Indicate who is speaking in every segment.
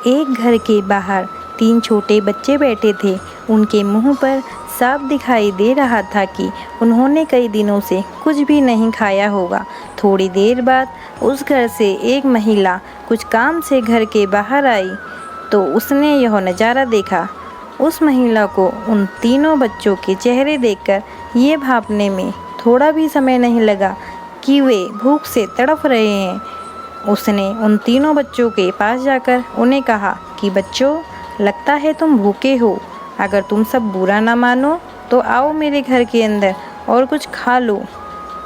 Speaker 1: एक घर के बाहर 3 छोटे बच्चे बैठे थे। उनके मुंह पर साफ दिखाई दे रहा था कि उन्होंने कई दिनों से कुछ भी नहीं खाया होगा। थोड़ी देर बाद उस घर से एक महिला कुछ काम से घर के बाहर आई तो उसने यह नज़ारा देखा। उस महिला को उन तीनों बच्चों के चेहरे देखकर ये भापने में थोड़ा भी समय नहीं लगा कि वे भूख से तड़प रहे हैं। उसने उन तीनों बच्चों के पास जाकर उन्हें कहा कि बच्चों, लगता है तुम भूखे हो। अगर तुम सब बुरा ना मानो तो आओ मेरे घर के अंदर और कुछ खा लो।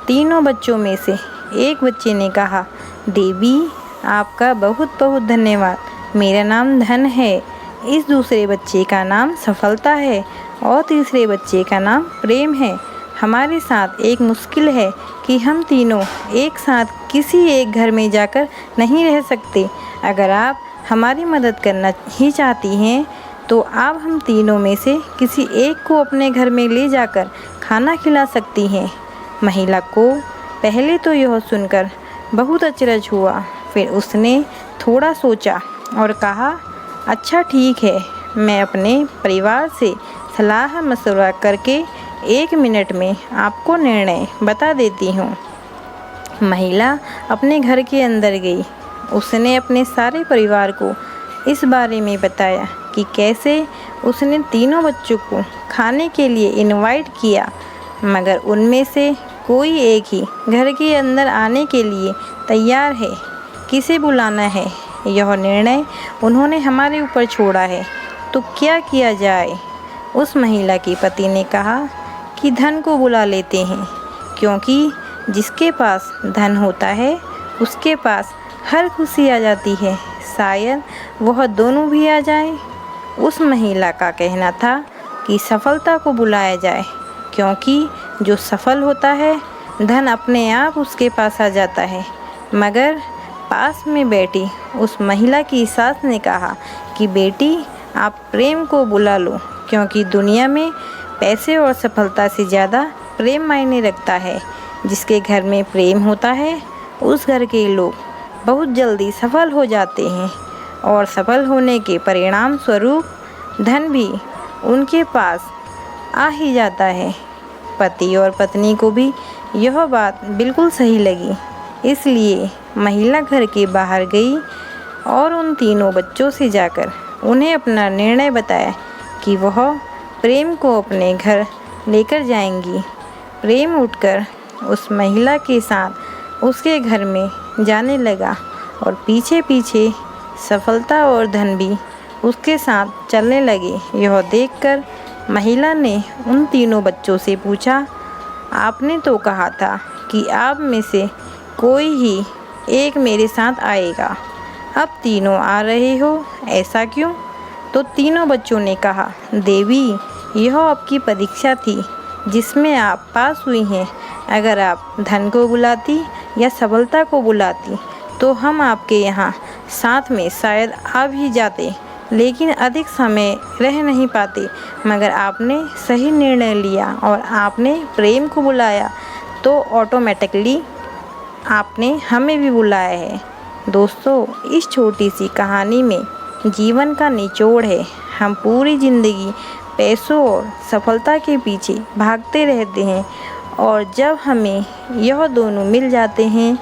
Speaker 1: तीनों बच्चों में से एक बच्चे ने कहा, देवी आपका बहुत बहुत धन्यवाद, मेरा नाम धन है। इस दूसरे बच्चे का नाम सफलता है और तीसरे बच्चे का नाम प्रेम है। हमारे साथ एक मुश्किल है कि हम तीनों एक साथ किसी एक घर में जाकर नहीं रह सकते। अगर आप हमारी मदद करना ही चाहती हैं तो आप हम तीनों में से किसी एक को अपने घर में ले जाकर खाना खिला सकती हैं। महिला को पहले तो यह सुनकर बहुत अचरज हुआ, फिर उसने थोड़ा सोचा और कहा, अच्छा ठीक है, मैं अपने परिवार से सलाह मशवरा करके 1 मिनट में आपको निर्णय बता देती हूँ। महिला अपने घर के अंदर गई। उसने अपने सारे परिवार को इस बारे में बताया कि कैसे उसने तीनों बच्चों को खाने के लिए इनवाइट किया, मगर उनमें से कोई एक ही घर के अंदर आने के लिए तैयार है। किसे बुलाना है, यह निर्णय उन्होंने हमारे ऊपर छोड़ा है, तो क्या किया जाए। उस महिला के पति ने कहा कि धन को बुला लेते हैं, क्योंकि जिसके पास धन होता है उसके पास हर खुशी आ जाती है। शायद वह दोनों भी आ जाए। उस महिला का कहना था कि सफलता को बुलाया जाए, क्योंकि जो सफल होता है धन अपने आप उसके पास आ जाता है। मगर पास में बैठी उस महिला की सास ने कहा कि बेटी, आप प्रेम को बुला लो, क्योंकि दुनिया में पैसे और सफलता से ज़्यादा प्रेम मायने रखता है। जिसके घर में प्रेम होता है उस घर के लोग बहुत जल्दी सफल हो जाते हैं और सफल होने के परिणाम स्वरूप धन भी उनके पास आ ही जाता है। पति और पत्नी को भी यह बात बिल्कुल सही लगी, इसलिए महिला घर के बाहर गई और उन तीनों बच्चों से जाकर उन्हें अपना निर्णय बताया कि वह प्रेम को अपने घर लेकर जाएंगी। प्रेम उठकर उस महिला के साथ उसके घर में जाने लगा और पीछे पीछे सफलता और धन भी उसके साथ चलने लगे। यह देखकर महिला ने उन तीनों बच्चों से पूछा, आपने तो कहा था कि आप में से कोई ही एक मेरे साथ आएगा, अब तीनों आ रहे हो, ऐसा क्यों? तो तीनों बच्चों ने कहा, देवी यह आपकी परीक्षा थी जिसमें आप पास हुई हैं। अगर आप धन को बुलाती या सफलता को बुलाती तो हम आपके यहाँ साथ में शायद आ भी जाते, लेकिन अधिक समय रह नहीं पाते। मगर आपने सही निर्णय लिया और आपने प्रेम को बुलाया, तो ऑटोमेटिकली आपने हमें भी बुलाया है। दोस्तों, इस छोटी सी कहानी में जीवन का निचोड़ है। हम पूरी ज़िंदगी पैसों और सफलता के पीछे भागते रहते हैं और जब हमें यह दोनों मिल जाते हैं,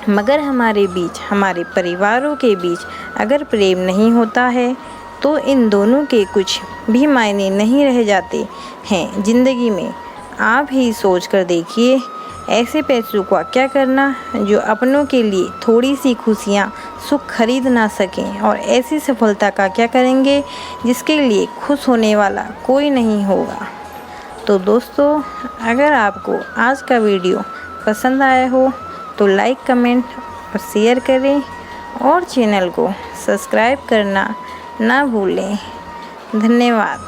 Speaker 1: मगर हमारे बीच, हमारे परिवारों के बीच अगर प्रेम नहीं होता है तो इन दोनों के कुछ भी मायने नहीं रह जाते हैं ज़िंदगी में। आप ही सोच कर देखिए, ऐसे पैसों का क्या करना जो अपनों के लिए थोड़ी सी खुशियाँ, सुख खरीद ना सकें, और ऐसी सफलता का क्या करेंगे जिसके लिए खुश होने वाला कोई नहीं होगा। तो दोस्तों, अगर आपको आज का वीडियो पसंद आया हो तो लाइक, कमेंट और शेयर करें और चैनल को सब्सक्राइब करना ना भूलें। धन्यवाद।